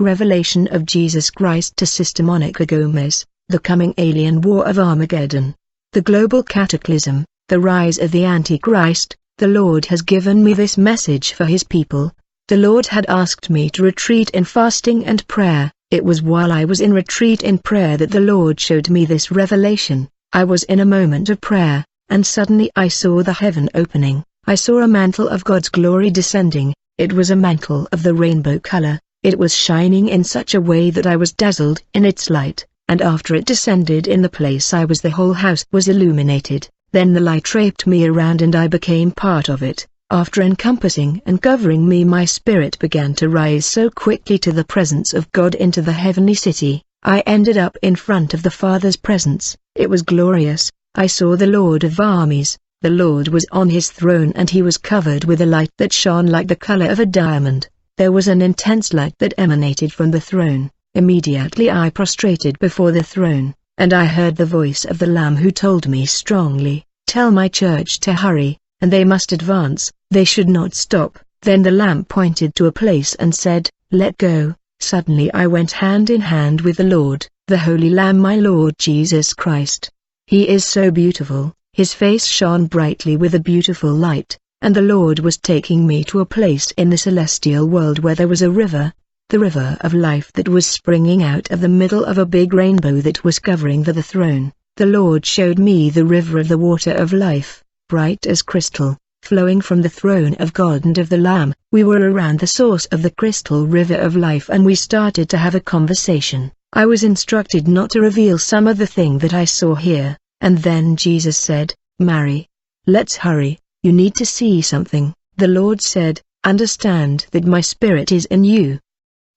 Revelation of Jesus Christ to Sister Monica Gomez, The Coming Alien War of Armageddon. The Global Cataclysm, The Rise of the Antichrist. The Lord has given me this message for His people. The Lord had asked me to retreat in fasting and prayer. It was while I was in retreat in prayer that the Lord showed me this revelation. I was in a moment of prayer, and suddenly I saw the heaven opening. I saw a mantle of God's glory descending. It was a mantle of the rainbow color. It was shining in such a way that I was dazzled in its light, and after it descended in the place I was, the whole house was illuminated. Then the light wrapped me around and I became part of it. After encompassing and covering me, my spirit began to rise so quickly to the presence of God into the heavenly city. I ended up in front of the Father's presence. It was glorious. I saw the Lord of armies. The Lord was on His throne and He was covered with a light that shone like the color of a diamond. There was an intense light that emanated from the throne. Immediately I prostrated before the throne, and I heard the voice of the Lamb who told me strongly, "Tell my church to hurry, and they must advance, they should not stop." Then the Lamb pointed to a place and said, "Let go." Suddenly I went hand in hand with the Lord, the Holy Lamb, my Lord Jesus Christ. He is so beautiful, His face shone brightly with a beautiful light. And the Lord was taking me to a place in the celestial world where there was a river, the river of life that was springing out of the middle of a big rainbow that was covering the throne. The Lord showed me the river of the water of life, bright as crystal, flowing from the throne of God and of the Lamb. We were around the source of the crystal river of life and we started to have a conversation. I was instructed not to reveal some of the thing that I saw here, and then Jesus said, "Mary, let's hurry. You need to see something." The Lord said, "Understand that my spirit is in you.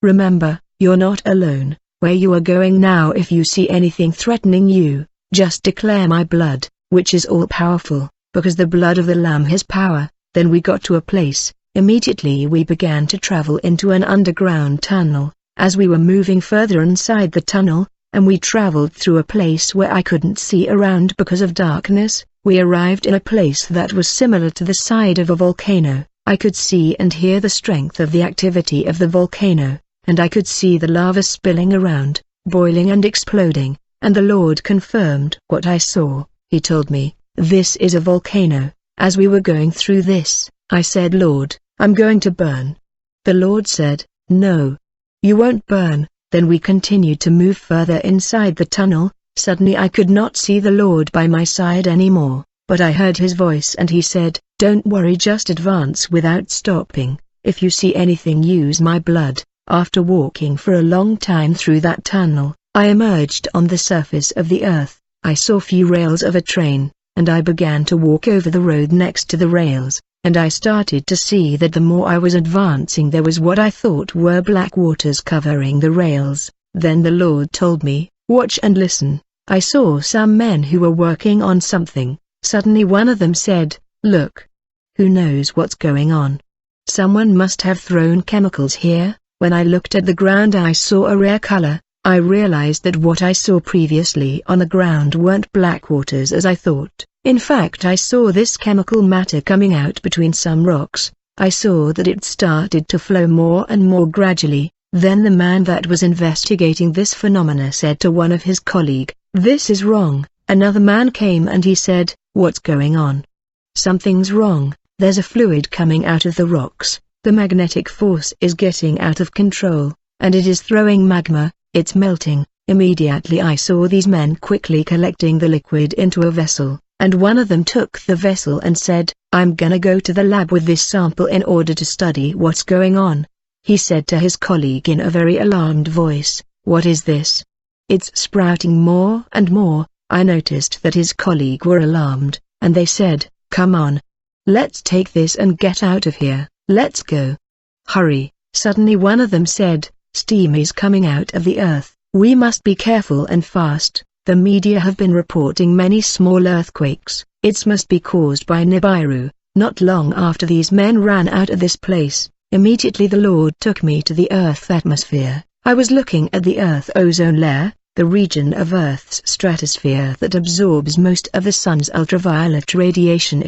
Remember, you're not alone. Where you are going now, if you see anything threatening you, just declare my blood, which is all-powerful, because the blood of the Lamb has power." Then we got to a place. Immediately we began to travel into an underground tunnel. As we were moving further inside the tunnel, and we traveled through a place where I couldn't see around because of darkness, we arrived in a place that was similar to the side of a volcano. I could see and hear the strength of the activity of the volcano, and I could see the lava spilling around, boiling and exploding, and the Lord confirmed what I saw. He told me, "This is a volcano." As we were going through this, I said, "Lord, I'm going to burn." The Lord said, "No, you won't burn." Then we continued to move further inside the tunnel. Suddenly I could not see the Lord by my side anymore, but I heard His voice and He said, "Don't worry, just advance without stopping. If you see anything, use my blood." After walking for a long time through that tunnel, I emerged on the surface of the earth. I saw few rails of a train, and I began to walk over the road next to the rails, and I started to see that the more I was advancing there was what I thought were black waters covering the rails. Then the Lord told me, "Watch and listen." I saw some men who were working on something. Suddenly one of them said, "Look. Who knows what's going on? Someone must have thrown chemicals here." When I looked at the ground I saw a rare color. I realized that what I saw previously on the ground weren't black waters as I thought. In fact, I saw this chemical matter coming out between some rocks. I saw that it started to flow more and more gradually. Then the man that was investigating this phenomena said to one of his colleagues, "This is wrong." Another man came and he said, "What's going on?" "Something's wrong. There's a fluid coming out of the rocks. The magnetic force is getting out of control, and it is throwing magma. It's melting." Immediately I saw these men quickly collecting the liquid into a vessel, and one of them took the vessel and said, "I'm gonna go to the lab with this sample in order to study what's going on." He said to his colleague in a very alarmed voice, "What is this? It's sprouting more and more." I noticed that his colleague were alarmed, and they said, "Come on. Let's take this and get out of here. Let's go. Hurry." Suddenly one of them said, "Steam is coming out of the earth. We must be careful and fast. The media have been reporting many small earthquakes. It must be caused by Nibiru." Not long after these men ran out of this place, immediately the Lord took me to the Earth's atmosphere. I was looking at the Earth's ozone layer, the region of Earth's stratosphere that absorbs most of the sun's ultraviolet radiation.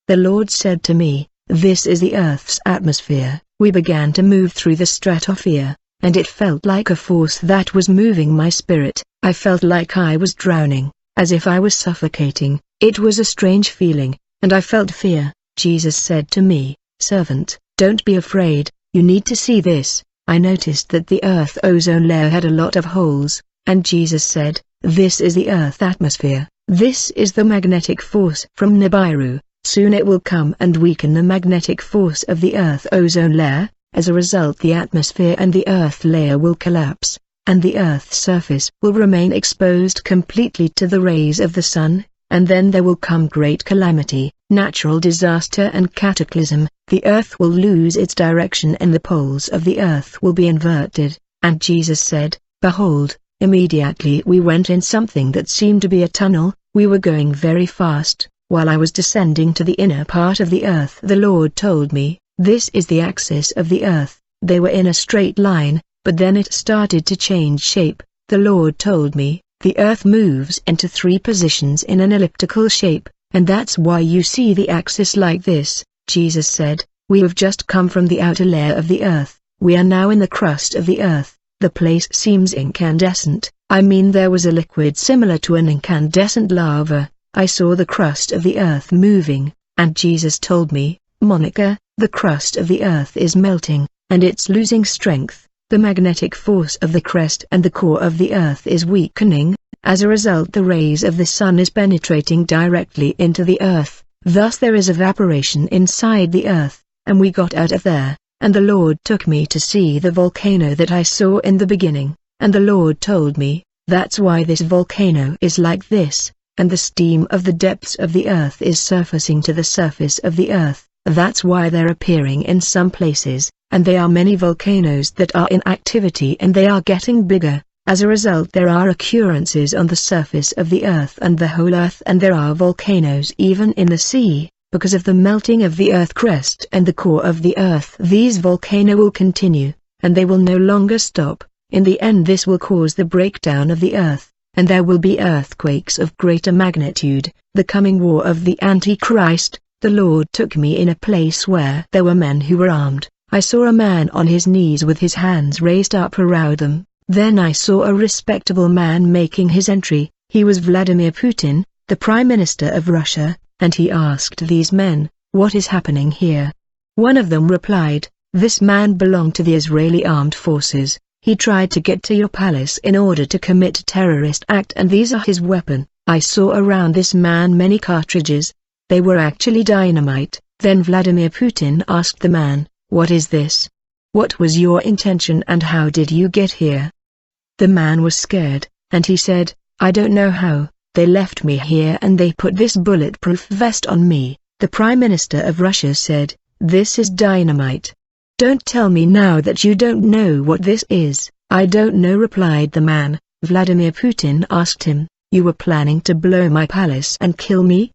The Lord said to me, "This is the Earth's atmosphere." We began to move through the stratosphere. and it felt like a force that was moving my spirit. I felt like I was drowning, as if I was suffocating. It was a strange feeling, and I felt fear. Jesus said to me, "Servant, don't be afraid, you need to see this." I noticed that the Earth ozone layer had a lot of holes, and Jesus said, "This is the Earth atmosphere. This is the magnetic force from Nibiru. Soon it will come and weaken the magnetic force of the Earth ozone layer. As a result, the atmosphere and the Earth layer will collapse, and the Earth's surface will remain exposed completely to the rays of the sun, and then there will come great calamity, natural disaster and cataclysm. The Earth will lose its direction and the poles of the Earth will be inverted." And Jesus said, "Behold, immediately we went in something that seemed to be a tunnel. We were going very fast. While I was descending to the inner part of the Earth, the Lord told me, 'This is the axis of the Earth.' They were in a straight line, but then it started to change shape. The Lord told me, 'The Earth moves into 3 positions in an elliptical shape, and that's why you see the axis like this.'" Jesus said, "We have just come from the outer layer of the Earth. We are now in the crust of the Earth. The place seems incandescent. I mean, there was a liquid similar to an incandescent lava. I saw the crust of the Earth moving, and Jesus told me, 'Monica, the crust of the Earth is melting, and it's losing strength. The magnetic force of the crest and the core of the Earth is weakening. As a result, the rays of the sun is penetrating directly into the Earth. Thus there is evaporation inside the Earth.' And we got out of there, and the Lord took me to see the volcano that I saw in the beginning, and the Lord told me, 'That's why this volcano is like this, and the steam of the depths of the Earth is surfacing to the surface of the Earth. That's why they're appearing in some places, and there are many volcanoes that are in activity and they are getting bigger. As a result, there are occurrences on the surface of the Earth and the whole Earth, and there are volcanoes even in the sea. Because of the melting of the Earth crest and the core of the Earth, these volcanoes will continue, and they will no longer stop. In the end, this will cause the breakdown of the Earth, and there will be earthquakes of greater magnitude, the coming war of the Antichrist." The Lord took me in a place where there were men who were armed. I saw a man on his knees with his hands raised up around them. Then I saw a respectable man making his entry. He was Vladimir Putin, the Prime Minister of Russia, and he asked these men, "What is happening here?" One of them replied, "This man belonged to the Israeli armed forces. He tried to get to your palace in order to commit a terrorist act, and these are his weapon." I saw around this man many cartridges. They were actually dynamite. Then Vladimir Putin asked the man, "What is this? What was your intention and how did you get here?" The man was scared, and he said, "I don't know how. They left me here and they put this bulletproof vest on me." The Prime Minister of Russia said, "This is dynamite. Don't tell me now that you don't know what this is." "I don't know," replied the man. Vladimir Putin asked him, "You were planning to blow my palace and kill me?"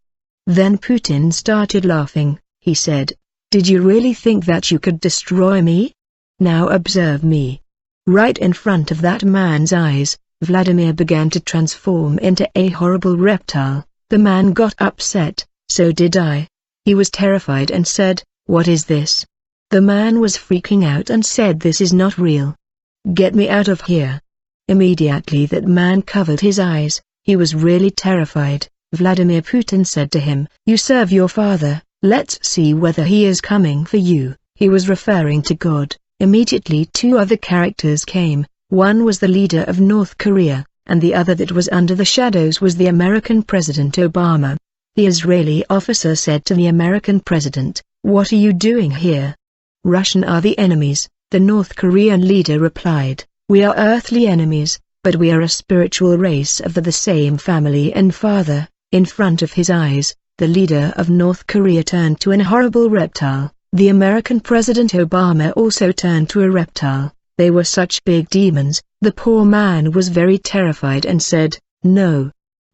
Then Putin started laughing. He said, "Did you really think that you could destroy me? Now observe me." Right in front of that man's eyes, Vladimir began to transform into a horrible reptile. The man got upset, so did I. He was terrified and said, "What is this?" The man was freaking out and said, "This is not real. Get me out of here." Immediately that man covered his eyes. He was really terrified. Vladimir Putin said to him, "You serve your father, let's see whether he is coming for you." He was referring to God. Immediately 2 other characters came. One was the leader of North Korea, and the other that was under the shadows was the American President Obama. The Israeli officer said to the American president, "What are you doing here? Russian are the enemies." The North Korean leader replied, "We are earthly enemies, but we are a spiritual race of the same family and father." In front of his eyes, the leader of North Korea turned to an horrible reptile. The American President Obama also turned to a reptile. They were such big demons. The poor man was very terrified and said, "No.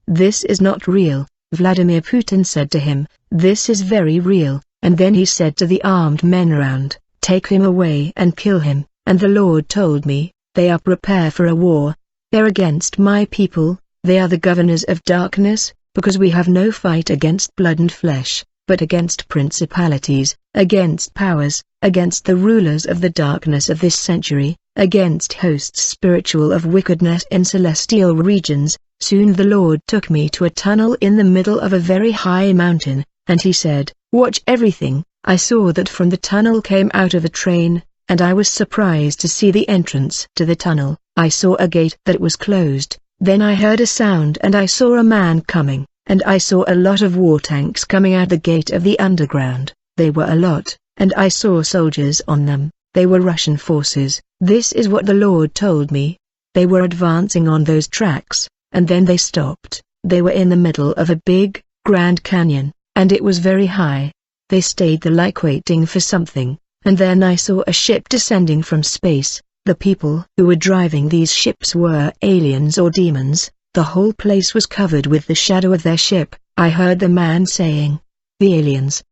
This is not real." Vladimir Putin said to him, "This is very real," and then he said to the armed men around, "Take him away and kill him." And the Lord told me, "They are prepared for a war. They're against my people, they are the governors of darkness, because we have no fight against blood and flesh, but against principalities, against powers, against the rulers of the darkness of this century, against hosts spiritual of wickedness in celestial regions. Soon the Lord took me to a tunnel in the middle of a very high mountain, and he said, "Watch everything." I saw that from the tunnel came out of a train, and I was surprised to see the entrance to the tunnel. I saw a gate that was closed, then I heard a sound and I saw a man coming, and I saw a lot of war tanks coming out the gate of the underground. They were a lot, and I saw soldiers on them. They were Russian forces. This is what the Lord told me. They were advancing on those tracks, and then they stopped. They were in the middle of a big, grand canyon, and it was very high. They stayed there like waiting for something, and then I saw a ship descending from space. The people who were driving these ships were aliens or demons. The whole place was covered with the shadow of their ship. I heard the man saying, "The aliens.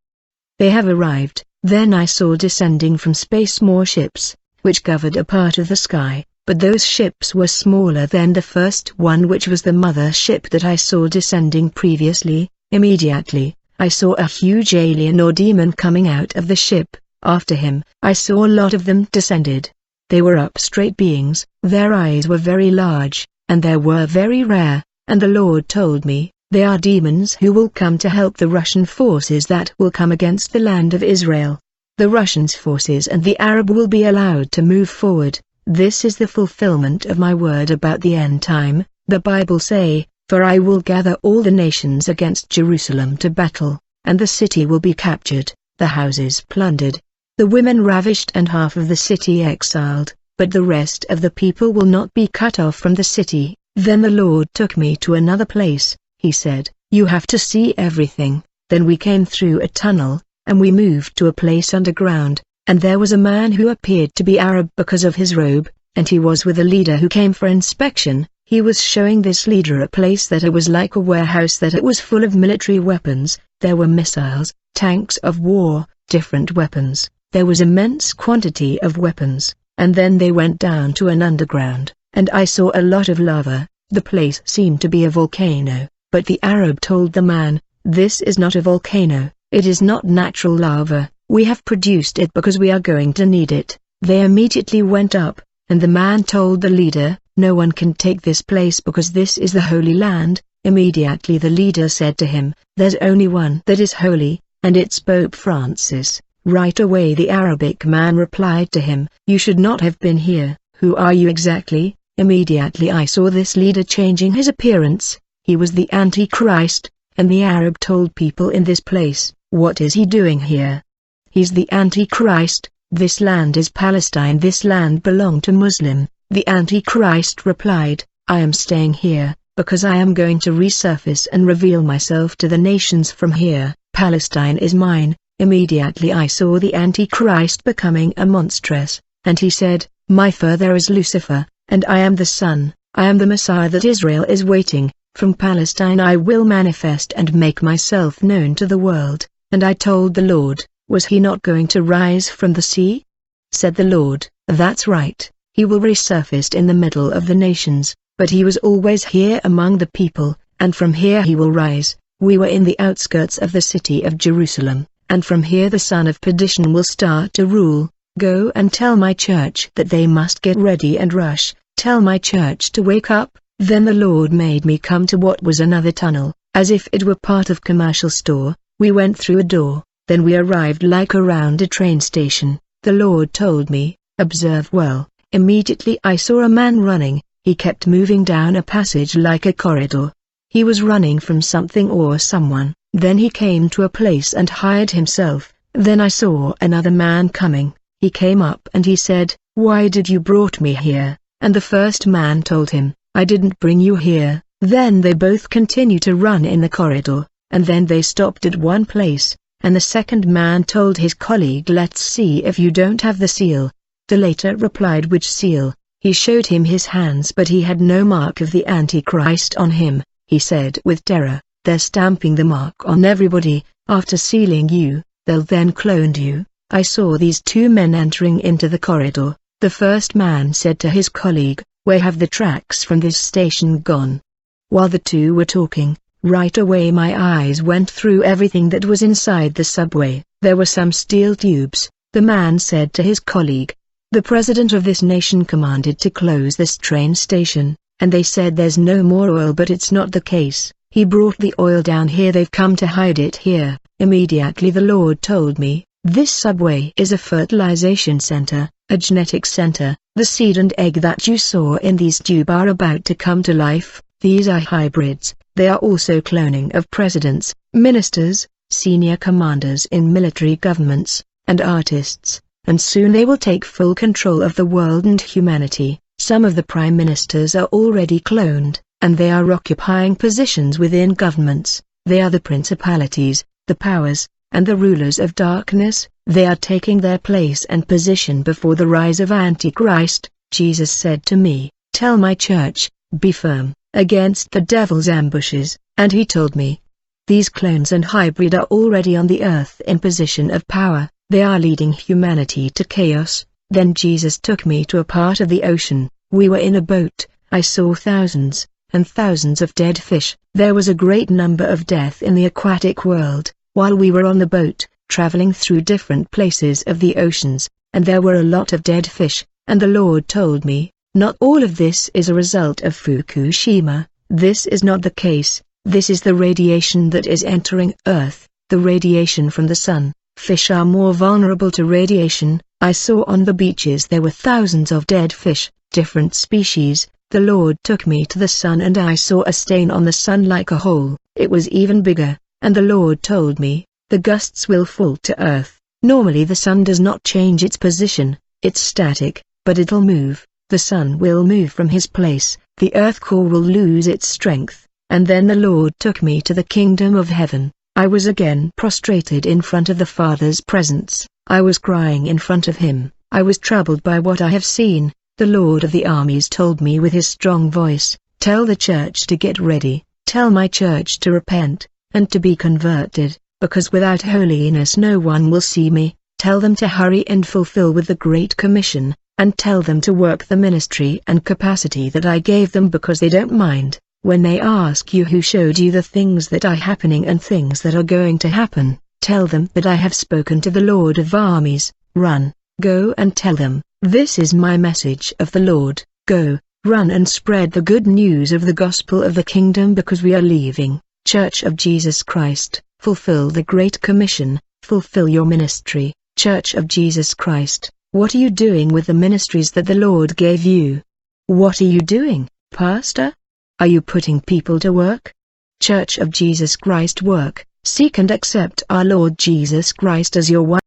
They have arrived." Then I saw descending from space more ships, which covered a part of the sky, but those ships were smaller than the first one, which was the mother ship that I saw descending previously. Immediately, I saw a huge alien or demon coming out of the ship. After him, I saw a lot of them descended. They were up straight beings, their eyes were very large, and they were very rare, and the Lord told me, they are demons who will come to help the Russian forces that will come against the land of Israel. The Russian forces and the Arab will be allowed to move forward. This is the fulfillment of my word about the end time. The Bible say, "For I will gather all the nations against Jerusalem to battle, and the city will be captured, the houses plundered, the women ravished and half of the city exiled, but the rest of the people will not be cut off from the city." Then the Lord took me to another place. He said, "You have to see everything." Then we came through a tunnel, and we moved to a place underground, and there was a man who appeared to be Arab because of his robe, and he was with a leader who came for inspection. He was showing this leader a place that it was like a warehouse, that it was full of military weapons. There were missiles, tanks of war, different weapons. There was immense quantity of weapons, and then they went down to an underground, and I saw a lot of lava. The place seemed to be a volcano, but the Arab told the man, "This is not a volcano, it is not natural lava, we have produced it because we are going to need it." They immediately went up, and the man told the leader, "No one can take this place because this is the Holy Land." Immediately the leader said to him, "There's only one that is holy, and it's Pope Francis." Right away the Arabic man replied to him, "You should not have been here. Who are you exactly?" Immediately I saw this leader changing his appearance. He was the Antichrist, and the Arab told people in this place, "What is he doing here?" "He's the Antichrist. This land is Palestine. This land belonged to Muslim." The Antichrist replied, "I am staying here, because I am going to resurface and reveal myself to the nations from here. Palestine is mine." Immediately I saw the Antichrist becoming a monstrous, and he said, "My father is Lucifer, and I am the Son, I am the Messiah that Israel is waiting. From Palestine I will manifest and make myself known to the world." And I told the Lord, "Was he not going to rise from the sea?" Said the Lord, "That's right, he will resurface in the middle of the nations, but he was always here among the people, and from here he will rise." We were in the outskirts of the city of Jerusalem, and from here the son of perdition will start to rule. Go and tell my church that they must get ready and rush. Tell my church to wake up. Then the Lord made me come to what was another tunnel, as if it were part of commercial store. We went through a door, then we arrived like around a train station. The Lord told me, "Observe well." Immediately I saw a man running. He kept moving down a passage like a corridor. He was running from something or someone. Then he came to a place and hired himself. Then I saw another man coming. He came up and he said, "Why did you brought me here?" And the first man told him, "I didn't bring you here." Then they both continued to run in the corridor, and then they stopped at one place, and the second man told his colleague, "Let's see if you don't have the seal." The latter replied, "Which seal?" He showed him his hands, but he had no mark of the Antichrist on him. He said with terror, "They're stamping the mark on everybody. After sealing you, they'll then clone you." I saw these two men entering into the corridor. The first man said to his colleague, "Where have the tracks from this station gone?" While the two were talking, right away my eyes went through everything that was inside the subway. There were some steel tubes. The man said to his colleague, "The president of this nation commanded to close this train station, and they said there's no more oil, but it's not the case. He brought the oil down here, they've come to hide it here." Immediately the Lord told me, "This subway is a fertilization center, a genetic center. The seed and egg that you saw in these tubes are about to come to life. These are hybrids. They are also cloning of presidents, ministers, senior commanders in military governments, and artists, and soon they will take full control of the world and humanity. Some of the prime ministers are already cloned, and they are occupying positions within governments. They are the principalities, the powers, and the rulers of darkness. They are taking their place and position before the rise of Antichrist." Jesus said to me, "Tell my church, be firm against the devil's ambushes," and he told me, "These clones and hybrid are already on the earth in position of power. They are leading humanity to chaos." Then Jesus took me to a part of the ocean. We were in a boat. I saw thousands and thousands of dead fish. There was a great number of death in the aquatic world, while we were on the boat, traveling through different places of the oceans, and there were a lot of dead fish, and the Lord told me, "Not all of this is a result of Fukushima. This is not the case. This is the radiation that is entering Earth, the radiation from the sun. Fish are more vulnerable to radiation." I saw on the beaches there were thousands of dead fish, different species. The Lord took me to the sun and I saw a stain on the sun like a hole. It was even bigger, and the Lord told me, "The gusts will fall to earth." Normally the sun does not change its position, it's static, but it'll move. The sun will move from his place, the earth core will lose its strength. And then the Lord took me to the kingdom of heaven. I was again prostrated in front of the Father's presence. I was crying in front of him. I was troubled by what I have seen. The Lord of the armies told me with his strong voice, "Tell the church to get ready, tell my church to repent, and to be converted, because without holiness no one will see me. Tell them to hurry and fulfill with the Great Commission, and tell them to work the ministry and capacity that I gave them, because they don't mind. When they ask you who showed you the things that are happening and things that are going to happen, tell them that I have spoken to the Lord of armies. Run, go and tell them, this is my message of the Lord. Go, run and spread the good news of the gospel of the kingdom, because we are leaving. Church of Jesus Christ, fulfill the Great Commission, fulfill your ministry. Church of Jesus Christ, what are you doing with the ministries that the Lord gave you? What are you doing, Pastor? Are you putting people to work? Church of Jesus Christ, work, seek and accept our Lord Jesus Christ as your one.